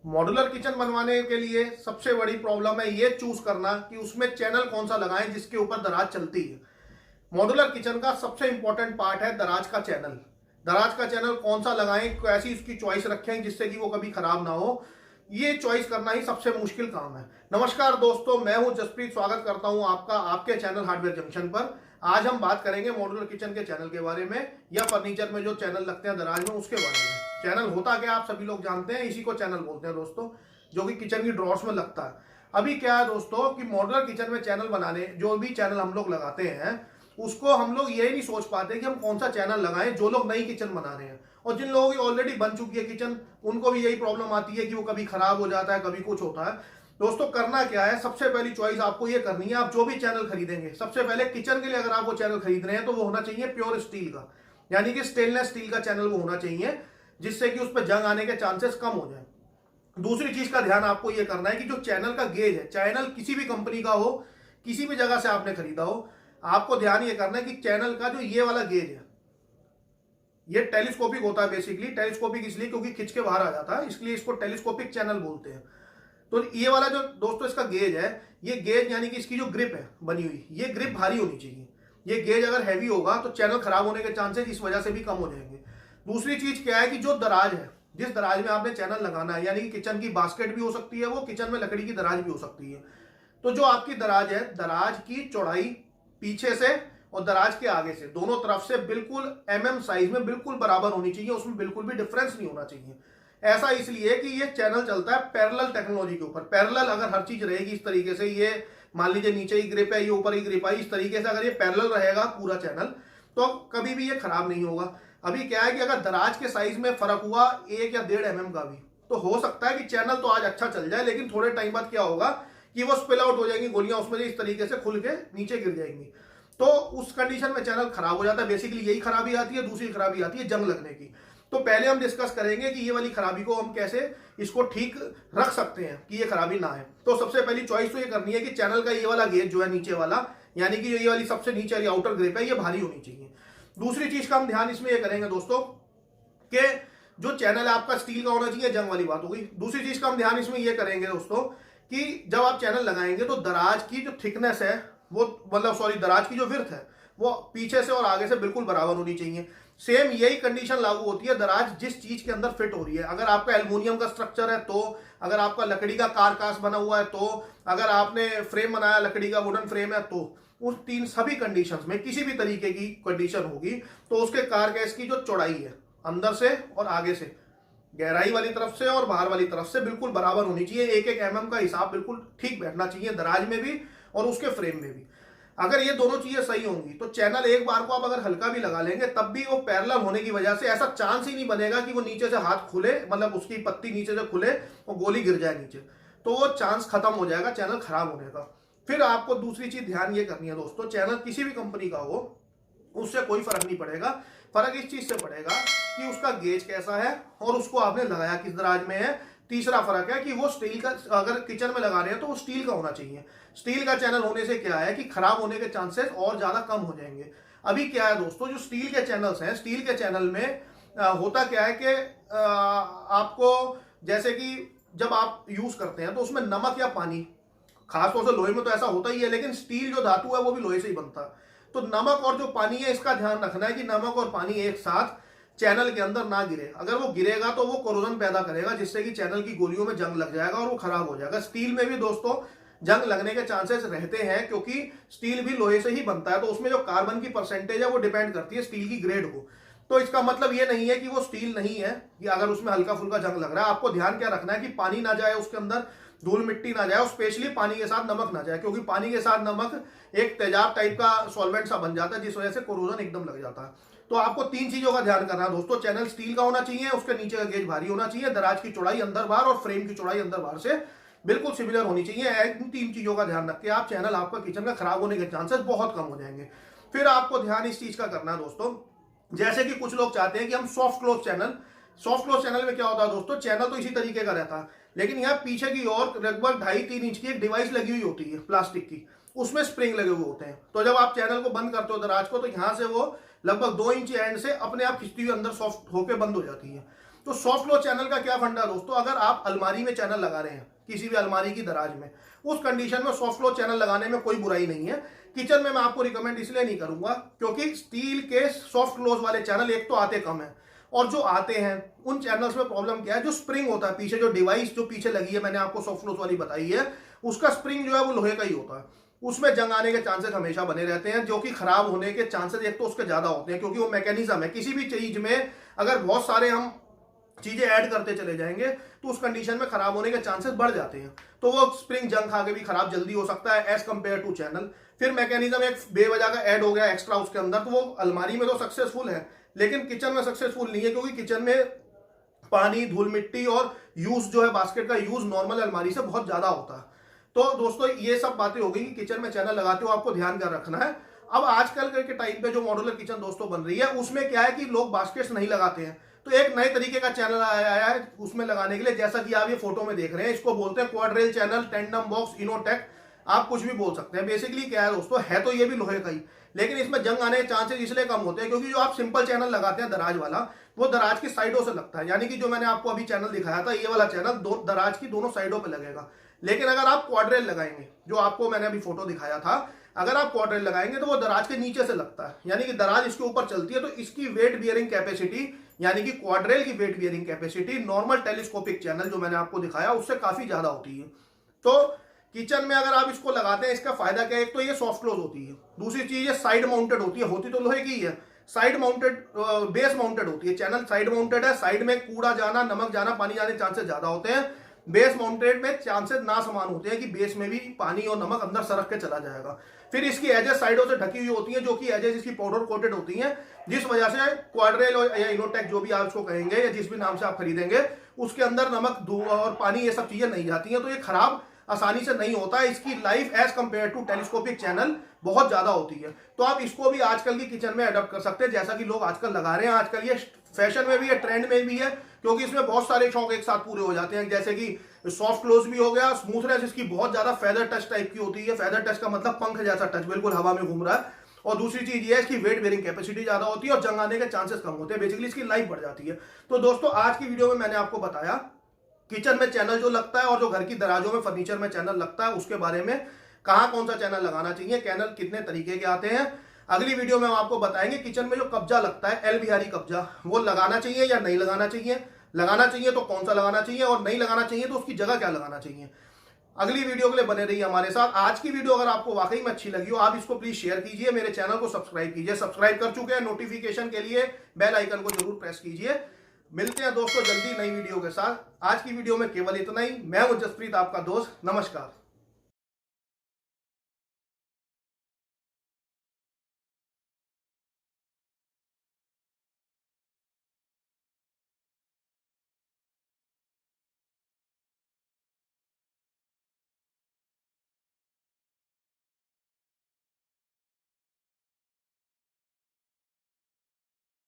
Modular kitchen बनवाने के लिए सबसे बड़ी प्रॉब्लम है ये चूज करना कि उसमें चैनल कौन सा लगाएं जिसके ऊपर दराज चलती है। मॉड्यूलर किचन का सबसे इंपॉर्टेंट पार्ट है दराज का चैनल। दराज का चैनल कौन सा लगाएं, कैसी उसकी चॉइस रखें जिससे कि वो कभी खराब ना हो, ये चॉइस करना ही सबसे मुश्किल काम है। नमस्कार दोस्तों, मैं हूं जसप्रीत, स्वागत करता हूं आपका आपके चैनल हार्डवेयर जंक्शन पर। आज हम बात करेंगे मॉड्यूलर किचन के चैनल के बारे में, या फर्नीचर में जो चैनल लगते हैं दराज में उसके बारे में। चैनल होता क्या आप सभी लोग जानते हैं, इसी को चैनल बोलते हैं दोस्तों, जो कि किचन की ड्रॉर्स में लगता है। अभी क्या है दोस्तों कि मॉड्यूलर किचन में चैनल बनाने, जो भी चैनल हम लोग लगाते हैं उसको हम लोग ये नहीं सोच पाते कि हम कौन सा चैनल लगाएं। जो लोग नई किचन बना रहे हैं और जिन लोगों की ऑलरेडी बन चुकी है किचन, उनको भी यही प्रॉब्लम आती है कि वो कभी खराब हो जाता है, कभी कुछ होता है। दोस्तों करना क्या है, सबसे पहली चॉइस आपको ये करनी है, आप जो भी चैनल खरीदेंगे सबसे पहले किचन के लिए अगर आप वो चैनल खरीद रहे हैं तो वो होना चाहिए प्योर स्टील का, यानी कि स्टेनलेस स्टील का चैनल वो होना चाहिए, जिससे कि उस पर जंग आने के चांसेस कम हो जाए। दूसरी चीज का ध्यान आपको ये करना है कि जो चैनल का गेज है, चैनल किसी भी कंपनी का हो, किसी भी जगह से आपने खरीदा हो, आपको ध्यान ये करना है कि चैनल का जो ये वाला गेज है, ये टेलीस्कोपिक होता है। बेसिकली टेलीस्कोपिक इसलिए क्योंकि खिंच के बाहर आ जाता है, इसलिए इसको टेलीस्कोपिक चैनल बोलते हैं। तो ये वाला जो दोस्तों इसका गेज है, ये गेज यानी कि इसकी जो ग्रिप है बनी हुई, ये ग्रिप भारी होनी चाहिए। ये गेज अगर हैवी होगा तो चैनल खराब होने के चांसेस इस वजह से भी कम हो जाएंगे। दूसरी चीज क्या है कि जो दराज है, जिस दराज में आपने चैनल लगाना है, यानी कि किचन की बास्केट भी हो सकती है, वो किचन में लकड़ी की दराज भी हो सकती है। तो जो आपकी दराज है, दराज की चौड़ाई पीछे से और दराज के आगे से दोनों तरफ से बिल्कुल साइज में बिल्कुल बराबर होनी चाहिए, उसमें बिल्कुल भी डिफरेंस नहीं होना चाहिए। ऐसा इसलिए कि ये चैनल चलता है पैरेलल टेक्नोलॉजी के ऊपर। पैरेलल अगर हर चीज रहेगी इस तरीके से, ये मान लीजिए नीचे ही ग्रिप है, ये ऊपर ही ग्रिप है, इस तरीके से अगर ये पैरेलल रहेगा पूरा चैनल तो कभी भी ये खराब नहीं होगा। अभी क्या है कि अगर दराज के साइज में फर्क हुआ 1 या 1.5 mm का भी, तो हो सकता है कि चैनल तो आज अच्छा चल जाए, लेकिन थोड़े टाइम बाद क्या होगा कि वो स्पिल आउट हो जाएंगी, गोलियां उसमें इस तरीके से खुल के नीचे गिर जाएंगी। तो उस कंडीशन में चैनल खराब हो जाता है। बेसिकली यही खराबी आती है। दूसरी खराबी आती है जंग लगने की। तो पहले हम डिस्कस करेंगे कि ये वाली खराबी को हम कैसे इसको ठीक रख सकते हैं कि ये खराबी ना है। तो सबसे पहली चॉइस तो ये करनी है कि चैनल का ये वाला गेज जो है नीचे वाला, यानी कि ये वाली सबसे नीचे वाली आउटर ग्रिप है, ये भारी होनी चाहिए। दूसरी चीज का हम ध्यान इसमें ये करेंगे दोस्तों कि जो चैनल है आपका स्टील का होना चाहिए, जंग वाली बात हो गई। दूसरी चीज का हम ध्यान इसमें ये करेंगे दोस्तों कि जब आप चैनल लगाएंगे तो दराज की जो थिकनेस है वो, मतलब सॉरी, दराज की जो विड्थ है वो पीछे से और आगे से बिल्कुल बराबर होनी चाहिए। सेम यही कंडीशन लागू होती है दराज जिस चीज के अंदर फिट हो रही है। अगर आपका एल्युमिनियम का स्ट्रक्चर है तो, अगर आपका लकड़ी का कारकास बना हुआ है तो, अगर आपने फ्रेम बनाया लकड़ी का वुडन फ्रेम है तो, उस तीन सभी कंडीशंस में किसी भी तरीके की कंडीशन होगी तो उसके कारकास की जो चौड़ाई है अंदर से और आगे से, गहराई वाली तरफ से और बाहर वाली तरफ से बिल्कुल बराबर होनी चाहिए। 1-1 mm का हिसाब बिल्कुल ठीक बैठना चाहिए दराज में भी और उसके फ्रेम में भी। अगर ये दोनों चीजें सही होंगी तो चैनल एक बार को आप अगर हल्का भी लगा लेंगे तब भी वो पैरेलल होने की वजह से ऐसा चांस ही नहीं बनेगा कि वो नीचे से हाथ खुले, मतलब उसकी पत्ती नीचे से खुले और गोली गिर जाए नीचे, तो वो चांस खत्म हो जाएगा चैनल खराब होने का। फिर आपको दूसरी चीज ध्यान ये करनी है दोस्तों, चैनल किसी भी कंपनी का हो उससे कोई फर्क नहीं पड़ेगा। फर्क इस चीज से पड़ेगा कि उसका गेज कैसा है और उसको आपने लगाया किस दराज में है। तीसरा फर्क है कि वो स्टील का, अगर किचन में लगा रहे हैं तो वो स्टील का होना चाहिए। स्टील का चैनल होने से क्या है कि खराब होने के चांसेस और ज्यादा कम हो जाएंगे। अभी क्या है दोस्तों, जो स्टील के चैनल्स हैं, स्टील के चैनल में होता क्या है कि आपको, जैसे कि जब आप यूज करते हैं तो उसमें नमक या पानी, खासतौर से लोहे में तो ऐसा होता ही है, लेकिन स्टील जो धातु है वो भी लोहे से ही बनता है। तो नमक और जो पानी है इसका ध्यान रखना है कि नमक और पानी एक साथ चैनल के अंदर ना गिरे। अगर वो गिरेगा तो वो कोरोजन पैदा करेगा, जिससे कि चैनल की गोलियों में जंग लग जाएगा और वो खराब हो जाएगा। स्टील में भी दोस्तों जंग लगने के चांसेस रहते हैं, क्योंकि स्टील भी लोहे से ही बनता है। तो उसमें जो कार्बन की परसेंटेज है वो डिपेंड करती है स्टील की ग्रेड को। तो इसका मतलब ये नहीं है कि वो स्टील नहीं है कि अगर उसमें हल्का फुल्का जंग लग रहा है। आपको ध्यान क्या रखना है कि पानी ना जाए उसके अंदर, धूल मिट्टी ना जाए, और स्पेशली पानी के साथ नमक ना जाए, क्योंकि पानी के साथ नमक एक तेजाब टाइप का सॉल्वेंट सा बन जाता है, जिस वजह से कोरोजन एकदम लग जाता है। तो आपको 3 चीजों का ध्यान करना है दोस्तों, चैनल स्टील का होना चाहिए, उसके नीचे का गेज भारी होना चाहिए, दराज की चौड़ाई अंदर बाहर और फ्रेम की चौड़ाई अंदर बाहर से बिल्कुल सिमिलर होनी चाहिए। इन 3 चीजों का ध्यान रख के आप चैनल, आपका किचन का खराब होने के चांसेस बहुत कम हो जाएंगे। फिर आपको ध्यान इस चीज का करना है दोस्तों, जैसे कि कुछ लोग चाहते हैं कि हम soft close channel, soft close channel में क्या होता है दोस्तों, चैनल तो इसी तरीके का रहता है, लेकिन यहाँ पीछे की ओर लगभग 2.5-3 इंच की एक डिवाइस लगी हुई होती है प्लास्टिक की, उसमें स्प्रिंग लगे हुए होते हैं। तो जब आप चैनल को बंद करते हो दराज को, तो यहाँ से वो लगभग 2 इंच एंड से अपने आप खिंचती हुई अंदर सॉफ्ट होकर बंद हो जाती है। तो सॉफ्ट क्लोज चैनल का क्या फंडा है दोस्तों, अगर आप अलमारी में चैनल लगा रहे हैं किसी भी अलमारी की दराज में, उस कंडीशन में सॉफ्ट क्लोज चैनल लगाने में कोई बुराई नहीं है। किचन में मैं आपको रिकमेंड इसलिए नहीं करूंगा क्योंकि स्टील के सॉफ्ट क्लोज वाले चैनल एक तो आते कम है, और जो आते हैं उन चैनल्स में प्रॉब्लम क्या है, जो स्प्रिंग होता है पीछे, जो डिवाइस जो पीछे लगी है मैंने आपको सॉफ्ट क्लोज वाली बताई है, उसका स्प्रिंग जो है वो लोहे का ही होता है, उसमें जंग आने के चांसेस हमेशा बने रहते हैं, जो कि खराब होने के चांसेस एक तो उसके ज्यादा होते हैं, क्योंकि वो मैकेनिज्म है। किसी भी चीज में अगर बहुत सारे हम चीजें ऐड करते चले जाएंगे तो उस कंडीशन में खराब होने के चांसेस बढ़ जाते हैं, तो वो स्प्रिंग जंग खा के भी खराब जल्दी हो सकता है एज कंपेयर टू चैनल। फिर मैकेनिज्म एक बेवजह का ऐड हो गया एक्स्ट्रा उसके अंदर, तो वो अलमारी में तो सक्सेसफुल है लेकिन किचन में सक्सेसफुल नहीं है, क्योंकि किचन में पानी, धूल मिट्टी और यूज जो है बास्केट का यूज नॉर्मल अलमारी से बहुत ज्यादा होता है। तो दोस्तों ये सब बातें हो गई कि किचन में चैनल लगाते हो आपको ध्यान कर रखना है। अब आजकल के टाइम पे जो मॉड्यूलर किचन दोस्तों बन रही है उसमें क्या है कि लोग बास्केट्स नहीं लगाते हैं, तो एक नए तरीके का चैनल आया है उसमें लगाने के लिए, जैसा कि आप ये फोटो में देख रहे हैं, इसको बोलते हैं क्वाड्रेल चैनल, टेंडम बॉक्स, इनोटेक, आप कुछ भी बोल सकते हैं। बेसिकली क्या है दोस्तों, है तो ये भी लोहे का ही, लेकिन इसमें जंग आने के चांसेस इसलिए कम होते हैं क्योंकि जो आप सिंपल चैनल लगाते हैं दराज वाला, वो दराज की साइडों से लगता है, यानी कि जो मैंने आपको अभी चैनल दिखाया था ये वाला चैनल दराज की दोनों साइडों पे लगेगा। लेकिन अगर आप क्वाड्रेल लगाएंगे, जो आपको मैंने अभी फोटो दिखाया था, अगर आप क्वाड्रेल लगाएंगे तो वो दराज के नीचे से लगता है, यानी कि दराज इसके ऊपर चलती है, तो इसकी वेट बियरिंग कैपेसिटी, यानी कि क्वाड्रेल की weight bearing capacity normal telescopic channel जो मैंने आपको दिखाया उससे काफी ज्यादा होती है। तो किचन में अगर आप इसको लगाते हैं, इसका फायदा क्या है, एक तो ये सॉफ्ट क्लोज होती है, दूसरी चीज ये साइड माउंटेड होती है, होती तो लोहे की है, साइड माउंटेड, बेस माउंटेड होती है, चैनल साइड माउंटेड है, साइड में कूड़ा जाना, नमक जाना, पानी जाने के चांसेस ज्यादा होते हैं। बेस माउंटेड में चांसेस ना समान होते हैं कि बेस में भी पानी और नमक अंदर सरक के चला जाएगा। फिर इसकी एजेस साइडों से ढकी हुई होती हैं, जो कि एजेस इसकी पाउडर कोटेड होती हैं, जिस वजह से क्वाड्रेल या इनोटेक जो भी आप इसको कहेंगे या जिस भी नाम से आप खरीदेंगे, उसके अंदर नमक, धुआं और पानी ये सब चीजें नहीं जाती हैं, तो ये खराब आसानी से नहीं होता है। इसकी life as compare to telescopic channel बहुत ज्यादा होती है, तो आप इसको भी आजकल की किचन में अडॉप्ट कर सकते हैं, जैसा कि लोग आजकल लगा रहे हैं। आजकल ये फैशन में भी है, ट्रेंड में भी है, क्योंकि इसमें बहुत सारे शौक एक साथ पूरे हो जाते हैं, जैसे कि सॉफ्ट क्लोज भी हो गया, स्मूथनेस इसकी बहुत ज्यादा फेदर टच टाइप की होती है, फेदर टच का मतलब पंख जैसा टच, बिल्कुल हवा में घूम रहा है, और दूसरी चीज ये है इसकी वेट बेरिंग कैपेसिटी ज्यादा होती है और जंग आने के चांसेस कम होते हैं, बेसिकली इसकी लाइफ बढ़ जाती है। तो दोस्तों आज की वीडियो में मैंने आपको बताया किचन में चैनल जो लगता है और जो घर की दराजों में फर्नीचर में चैनल लगता है उसके बारे में, कहां कौन सा चैनल लगाना चाहिए, चैनल कितने तरीके के आते हैं। अगली वीडियो में हम आपको बताएंगे किचन में जो कब्जा लगता है, एल बिहारी कब्जा, वो लगाना चाहिए या नहीं लगाना चाहिए, लगाना चाहिए तो कौन सा लगाना चाहिए, और नहीं लगाना चाहिए तो उसकी जगह क्या लगाना चाहिए। अगली वीडियो के लिए बने रहिए हमारे साथ। आज की वीडियो अगर आपको वाकई में अच्छी लगी हो, आप इसको प्लीज शेयर कीजिए, मेरे चैनल को सब्सक्राइब कीजिए, सब्सक्राइब कर चुके हैं नोटिफिकेशन के लिए बेल आइकन को जरूर प्रेस कीजिए। मिलते हैं दोस्तों जल्दी नई वीडियो के साथ। आज की वीडियो में केवल इतना ही। मैं हूं जसप्रीत, आपका दोस्त। नमस्कार।